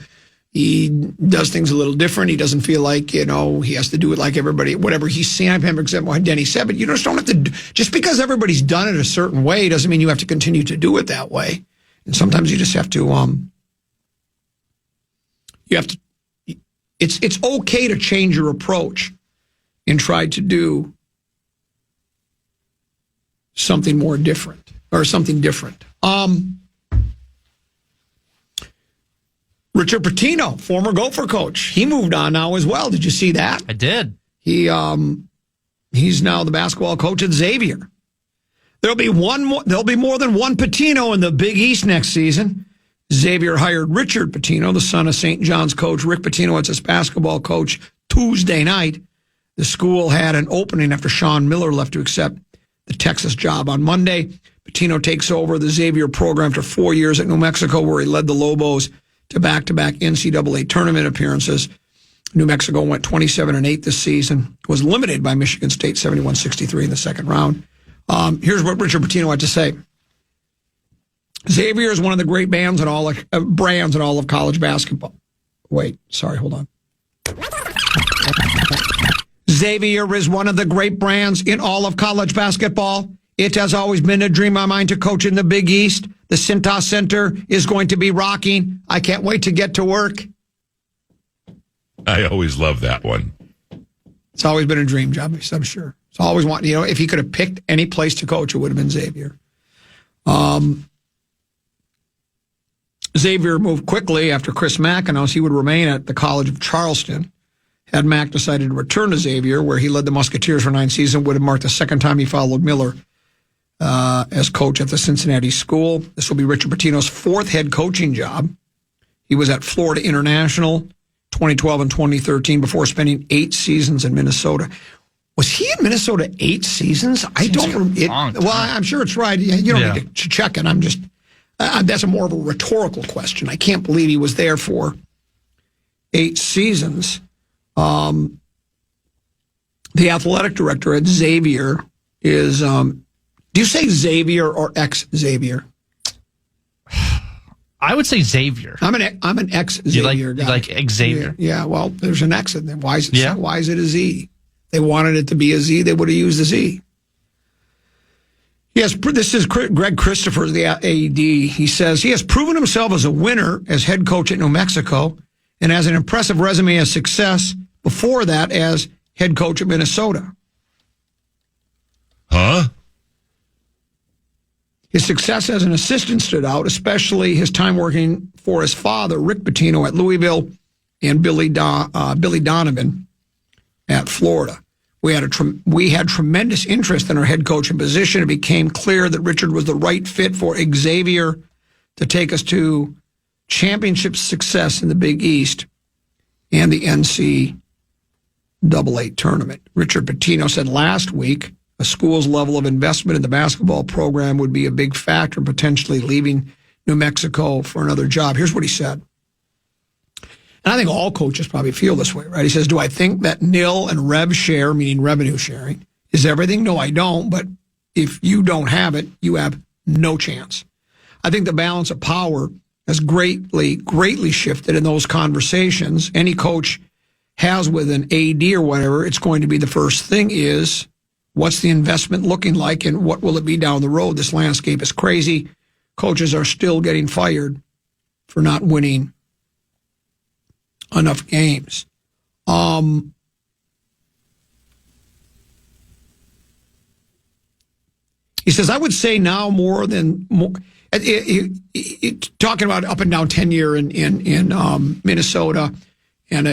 he does things a little different. He doesn't feel like, he has to do it like everybody, whatever he's seen. I remember exactly what Denny said, but you just don't have to, just because everybody's done it a certain way doesn't mean you have to continue to do it that way. And sometimes you just have to, it's okay to change your approach and try to do something more different or something different. Richard Pitino, former Gopher coach, he moved on now as well. Did you see that? I did. He's now the basketball coach at Xavier. There'll be more than one Pitino in the Big East next season. Xavier hired Richard Pitino, the son of St. John's coach Rick Pitino, as its basketball coach Tuesday night. The school had an opening after Sean Miller left to accept the Texas job on Monday. Pitino takes over the Xavier program after 4 years at New Mexico, where he led the Lobos to back-to-back NCAA tournament appearances. New Mexico went 27-8 this season, was eliminated by Michigan State 71-63 in the second round. Here's what Richard Pitino had to say. Xavier is one of the great brands in all of college basketball. Wait, sorry, hold on. Xavier is one of the great brands in all of college basketball. It has always been a dream of mine to coach in the Big East. The Cintas Center is going to be rocking. I can't wait to get to work. I always love that one. It's always been a dream job, I'm sure. It's always wanted, if he could have picked any place to coach, it would have been Xavier. Xavier moved quickly after Chris Mack announced he would remain at the College of Charleston. Had Mack decided to return to Xavier, where he led the Musketeers for 9 seasons, would have marked the second time he followed Miller as coach at the Cincinnati school. This will be Richard Pitino's 4th head coaching job. He was at Florida International 2012 and 2013 before spending 8 seasons in Minnesota. Was he in Minnesota 8 seasons? I don't remember. Well, I'm sure it's right. You don't need to check it. I'm just, that's more of a rhetorical question. I can't believe he was there for 8 seasons. The athletic director at Xavier is, do you say Xavier or ex-Xavier? I would say Xavier. I'm an ex-Xavier guy. You like Xavier? Yeah, well, there's an X in there. Why is it a Z? They wanted it to be a Z, they would have used a Z. Yes, this is Greg Christopher, the AD. He says he has proven himself as a winner as head coach at New Mexico and has an impressive resume of success before that as head coach at Minnesota. Huh? His success as an assistant stood out, especially his time working for his father, Rick Pitino, at Louisville and Billy Donovan at Florida. We had tremendous interest in our head coaching position. It became clear that Richard was the right fit for Xavier to take us to championship success in the Big East and the NCAA tournament. Richard Pitino said last week a school's level of investment in the basketball program would be a big factor in potentially leaving New Mexico for another job. Here's what he said. And I think all coaches probably feel this way, right? He says, do I think that nil and rev share, meaning revenue sharing, is everything? No, I don't. But if you don't have it, you have no chance. I think the balance of power has greatly shifted in those conversations. Any coach has with an AD or whatever, it's going to be the first thing is, what's the investment looking like and what will it be down the road? This landscape is crazy. Coaches are still getting fired for not winning enough games. He says, I would say now more. Talking about up and down tenure in Minnesota and,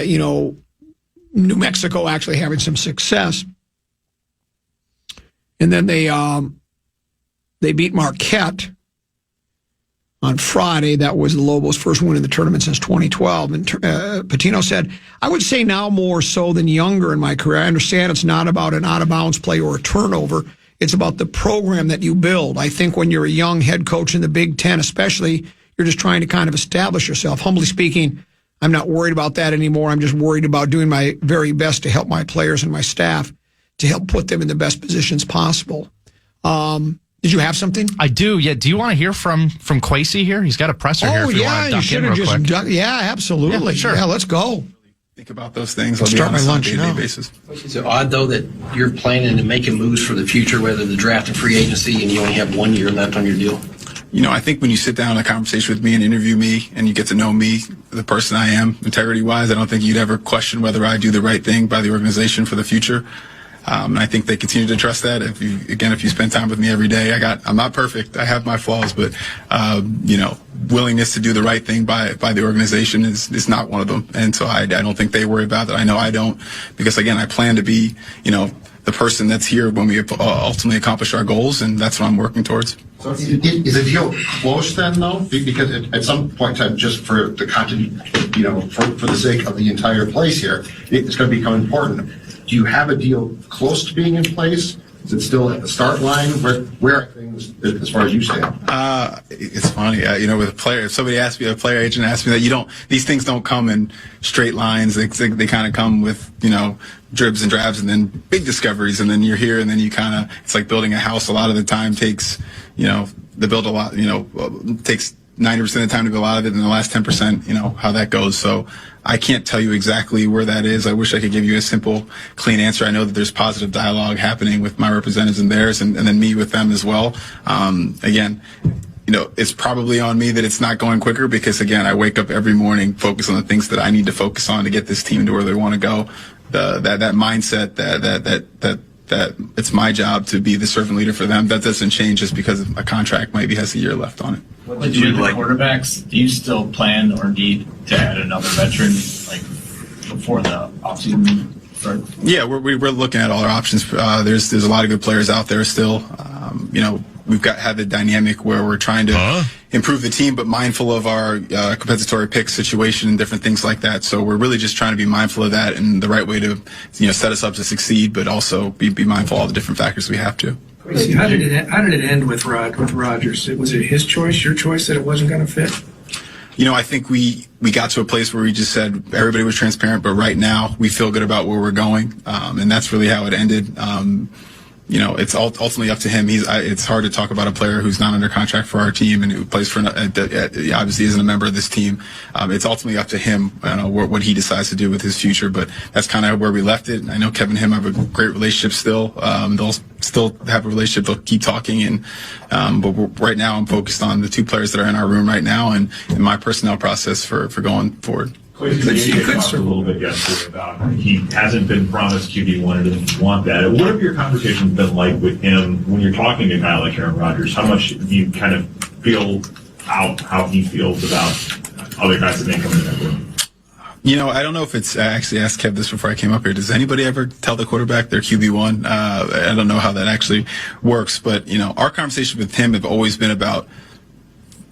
New Mexico actually having some success. And then they beat Marquette on Friday. That was the Lobos' first win in the tournament since 2012. And Pitino said, I would say now more so than younger in my career. I understand it's not about an out-of-bounds play or a turnover. It's about the program that you build. I think when you're a young head coach in the Big Ten, especially, you're just trying to kind of establish yourself. Humbly speaking, I'm not worried about that anymore. I'm just worried about doing my very best to help my players and my staff to help put them in the best positions possible. Did you have something? I do. Yeah. Do you want to hear from Kwesi here? He's got a presser here. If you want to duck in real quick. Yeah, absolutely. Yeah, sure. Yeah, let's go. Think about those things. I'll start my lunch now. Basis. Is it odd though that you're planning and making moves for the future, whether the draft and free agency, and you only have 1 year left on your deal? I think when you sit down in a conversation with me and interview me and you get to know me, the person I am, integrity-wise, I don't think you'd ever question whether I do the right thing by the organization for the future. And I think they continue to trust that. If you spend time with me every day, I'm not perfect. I have my flaws, but, willingness to do the right thing by the organization is not one of them. And so I don't think they worry about that. I know I don't, because again, I plan to be, the person that's here when we ultimately accomplish our goals, and that's what I'm working towards. So is the deal close then, though? Because at some point in time, just for the content, for the sake of the entire place here, it's going to become important. Do you have a deal close to being in place? Is it still at the start line? Where are things as far as you stand? It's funny, with a player, if somebody asks me, a player agent asks me that, these things don't come in straight lines. They kind of come with, dribs and drabs and then big discoveries. And then you're here and then it's like building a house. A lot of the time takes, takes 90% of the time to build a lot of it, and the last 10%, how that goes. So I can't tell you exactly where that is. I wish I could give you a simple, clean answer. I know that there's positive dialogue happening with my representatives and theirs, and then me with them as well. Again, it's probably on me that it's not going quicker because, again, I wake up every morning focused on the things that I need to focus on to get this team to where they want to go. That mindset that it's my job to be the servant leader for them, that doesn't change just because a contract maybe has a year left on it. What did you do with quarterbacks? Do you still plan or need to add another veteran before the offseason starts? Yeah, we're looking at all our options. There's a lot of good players out there still. We've had the dynamic where we're trying to improve the team, but mindful of our compensatory pick situation and different things like that. So we're really just trying to be mindful of that and the right way to set us up to succeed, but also be mindful of all the different factors we have to. How did it end with Rodgers? Was it his choice, your choice, that it wasn't going to fit? I think we got to a place where we just said everybody was transparent, but right now we feel good about where we're going, and that's really how it ended. it's ultimately up to him. It's hard to talk about a player who's not under contract for our team and who plays for obviously isn't a member of this team. It's ultimately up to him what he decides to do with his future. But that's kind of where we left it. I know Kevin and him have a great relationship still. They'll still have a relationship. They'll keep talking. But right now, I'm focused on the two players that are in our room right now and my personnel process for going forward. You talked a little bit yesterday about he hasn't been promised QB1 and doesn't want that. What have your conversations been like with him when you're talking to a guy like Aaron Rodgers? How much do you kind of feel out how he feels about other guys that may come in that room? I don't know if it's, I actually asked Kev this before I came up here. Does anybody ever tell the quarterback they're QB1? I don't know how that actually works, but, our conversations with him have always been about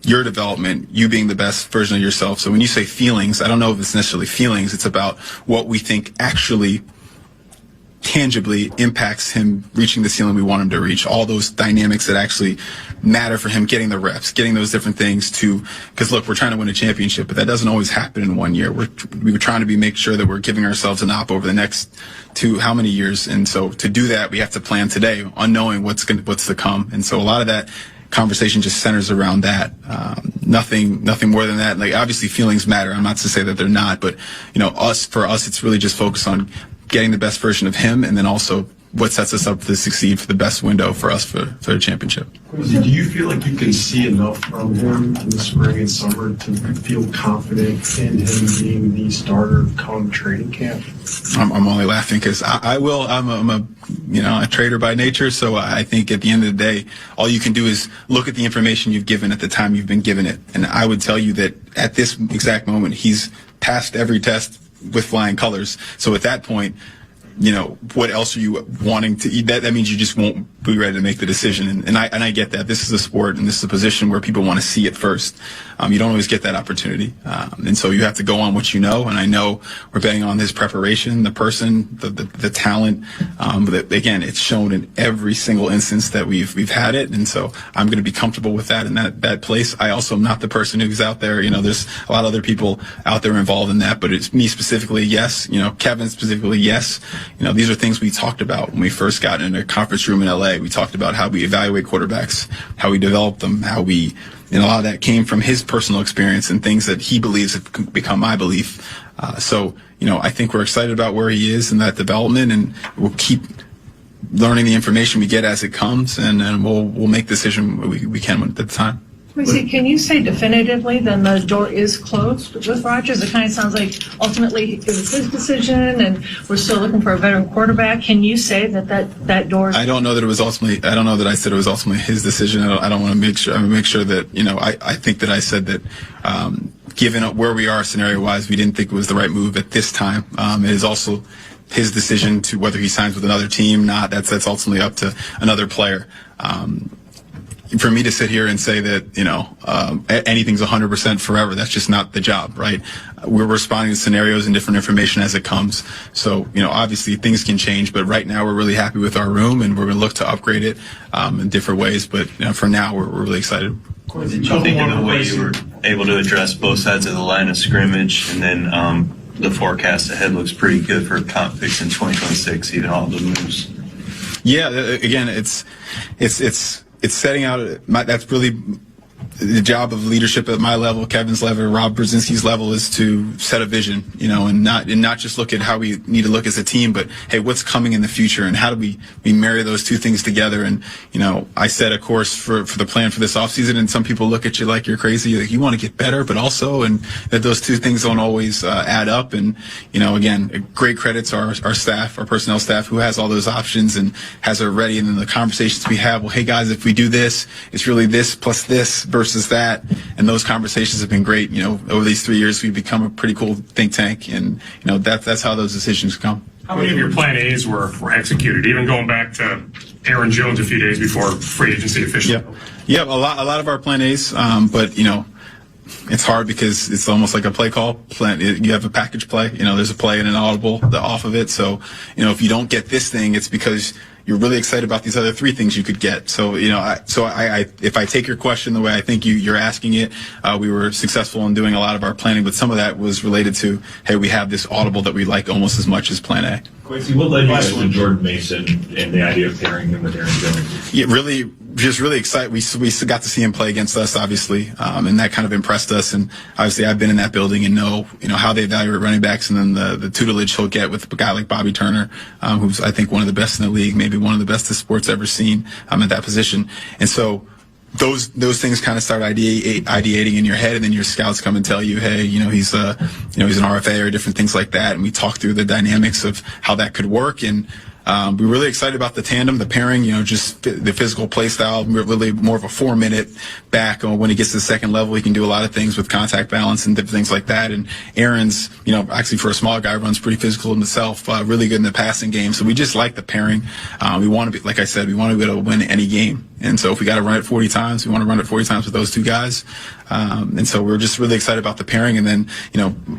your development, you being the best version of yourself. So when you say feelings, I don't know if it's necessarily feelings. It's about what we think actually tangibly impacts him reaching the ceiling we want him to reach. All those dynamics that actually matter for him, getting the reps, getting those different things because look, we're trying to win a championship, but that doesn't always happen in 1 year. We were trying to make sure that we're giving ourselves an op over the next how many years. And so to do that, we have to plan today, unknowing what's to come. And so a lot of that conversation just centers around that. Nothing more than that. Like, obviously feelings matter. I'm not to say that they're not, but for us, it's really just focused on getting the best version of him, and then also what sets us up to succeed for the best window for us for the championship. Do you feel like you can see enough from him in the spring and summer to feel confident in him being the starter come training camp? I'm only laughing because I'm a trader by nature, so I think at the end of the day, all you can do is look at the information you've given at the time you've been given it. And I would tell you that at this exact moment, he's passed every test with flying colors. So at that point, what else are you wanting to eat? That means you just won't be ready to make the decision. And I get that. This is a sport and this is a position where people want to see it first. You don't always get that opportunity. And so you have to go on what you know. And I know we're betting on his preparation, the person, the talent. But again, it's shown in every single instance that we've had it. And so I'm going to be comfortable with that in that place. I also am not the person who's out there. There's a lot of other people out there involved in that, but it's me specifically. Yes. Kevin specifically. Yes. These are things we talked about when we first got in a conference room in LA. We talked about how we evaluate quarterbacks, how we develop them, how we, a lot of that came from his personal experience and things that he believes have become my belief. So I think we're excited about where he is in that development, and we'll keep learning the information we get as it comes, and we'll make the decision we can at the time. Kwesi, can you say definitively then the door is closed with Rodgers? It kind of sounds like ultimately it was his decision and we're still looking for a veteran quarterback. Can you say that door is I don't know that it was ultimately, I don't know that I said it was ultimately his decision. I don't want to make sure that, I think that I said that, given where we are scenario wise, we didn't think it was the right move at this time. It is also his decision to whether he signs with another team, not. That's ultimately up to another player. For me to sit here and say that, anything's 100% forever, that's just not the job, right? We're responding to scenarios and different information as it comes. So, obviously things can change, but right now we're really happy with our room and we're going to look to upgrade it, in different ways. But, for now, we're really excited. Did you think of the way you were able to address both sides of the line of scrimmage, and then, the forecast ahead looks pretty good for comp picks in 2026, even all the moves? Yeah, again, it's setting out. That's really the job of leadership at my level, Kevin's level, Rob Brzezinski's level, is to set a vision, and not just look at how we need to look as a team, but hey, what's coming in the future, and how do we marry those two things together? And I set a course for the plan for this offseason, and some people look at you like you're crazy, like you want to get better, but also, and that those two things don't always add up. And again, great credits our staff, our personnel staff, who has all those options and has it ready. And then the conversations we have, well, hey guys, if we do this, it's really this plus this versus that. And those conversations have been great. Over these 3 years, we've become a pretty cool think tank, and that's how those decisions come. How many of your plan A's were executed, even going back to Aaron Jones a few days before free agency officially? Yeah, a lot of our plan A's, but it's hard because it's almost like a play call. You have a package play. There's a play and an audible off of it. So if you don't get this thing, it's because you're really excited about these other three things you could get. So if I take your question the way I think you're asking it, we were successful in doing a lot of our planning, but some of that was related to, hey, we have this audible that we like almost as much as plan A. Kwesi, what led you guys to Jordan Mason and the idea of pairing him with Aaron Jones? Yeah, really excited. We got to see him play against us, obviously, and that kind of impressed us. And obviously, I've been in that building and know how they evaluate running backs, and then the tutelage he'll get with a guy like Bobby Turner, who's I think one of the best in the league, maybe one of the best the sport's ever seen at that position. And so those things kind of start ideating in your head, and then your scouts come and tell you, hey, he's an RFA or different things like that, and we talk through the dynamics of how that could work. And we're really excited about the tandem, the pairing, just the physical play style. We're really more of a 4-minute back. When he gets to the second level, he can do a lot of things with contact balance and different things like that. And Aaron's, actually for a small guy, runs pretty physical himself, really good in the passing game. So we just like the pairing. We want to be, like I said, we want to be able to win any game. And so if we got to run it 40 times, we want to run it 40 times with those two guys. And so we're just really excited about the pairing. And then,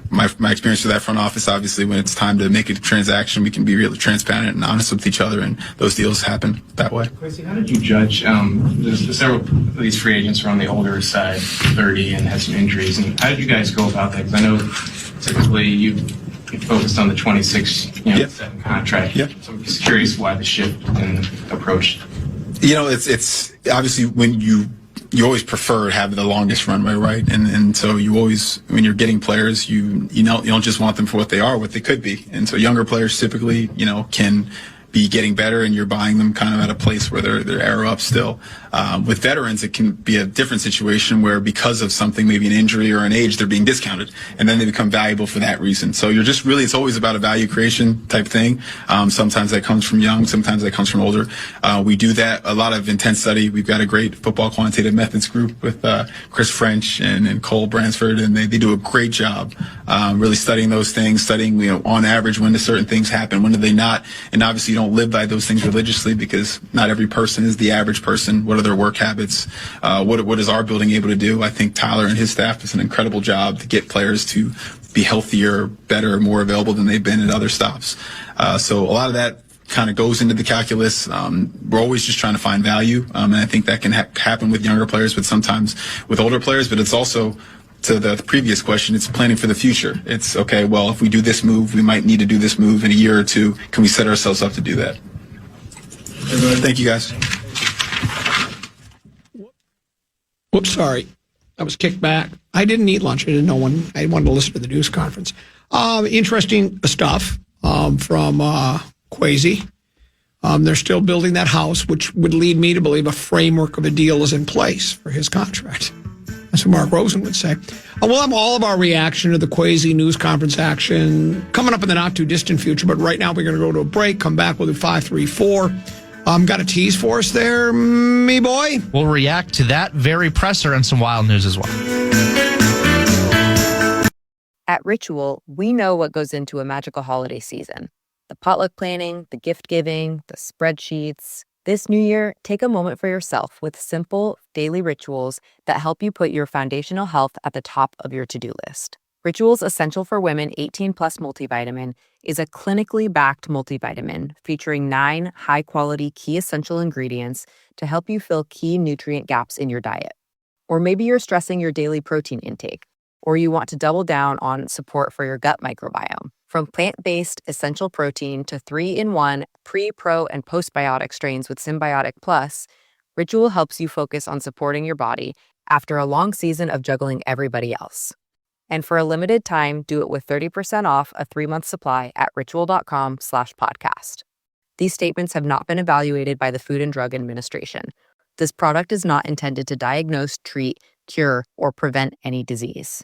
my experience with that front office, obviously, when it's time to make a transaction, we can be really transparent and honest with each other, and those deals happen that way. Kwesi, how did you judge several of these free agents are on the older side, 30, and had some injuries? And how did you guys go about that? Because I know typically you focused on the 26 7 contract. Yeah. So I'm just curious why the shift in approach. It's obviously when you always prefer to have the longest runway, right? And so you always, when you're getting players, you don't just want them for what they are, what they could be. And so younger players typically, can be getting better, and you're buying them kind of at a place where they're arrow up still. With veterans, it can be a different situation where because of something, maybe an injury or an age, they're being discounted, and then they become valuable for that reason. So you're just really, it's always about a value creation type thing. Sometimes that comes from young, sometimes that comes from older. We do that, a lot of intense study. We've got a great football quantitative methods group with Chris French and Cole Bransford, and they do a great job really studying those things, studying, on average, when do certain things happen, when do they not, and obviously you don't live by those things religiously because not every person is the average person. What are their work habits? What is our building able to do? I think Tyler and his staff does an incredible job to get players to be healthier, better, more available than they've been at other stops. So a lot of that kind of goes into the calculus. We're always just trying to find value, and I think that can happen with younger players, but sometimes with older players. But it's also, to the previous question, it's planning for the future. It's, okay, well, if we do this move, we might need to do this move in a year or two. Can we set ourselves up to do that? Thank you, guys. Whoops, sorry. I was kicked back. I didn't eat lunch. I wanted to listen to the news conference. Interesting stuff from Kwesi. They're still building that house, which would lead me to believe a framework of a deal is in place for his contract. That's what Mark Rosen would say. We'll have all of our reaction to the Kwesi news conference action coming up in the not-too-distant future, but right now we're going to go to a break, come back with a 534. Got a tease for us there, me boy? We'll react to that very presser and some wild news as well. At Ritual, we know what goes into a magical holiday season. The potluck planning, the gift giving, the spreadsheets. This new year, take a moment for yourself with simple, daily rituals that help you put your foundational health at the top of your to-do list. Ritual's Essential for Women 18 Plus multivitamin is a clinically backed multivitamin featuring 9 high-quality key essential ingredients to help you fill key nutrient gaps in your diet. Or maybe you're stressing your daily protein intake, or you want to double down on support for your gut microbiome. From plant-based essential protein to 3-in-1 pre, pro, and postbiotic strains with Symbiotic Plus, Ritual helps you focus on supporting your body after a long season of juggling everybody else. And for a limited time, do it with 30% off a 3-month supply at ritual.com/podcast. These statements have not been evaluated by the Food and Drug Administration. This product is not intended to diagnose, treat, cure, or prevent any disease.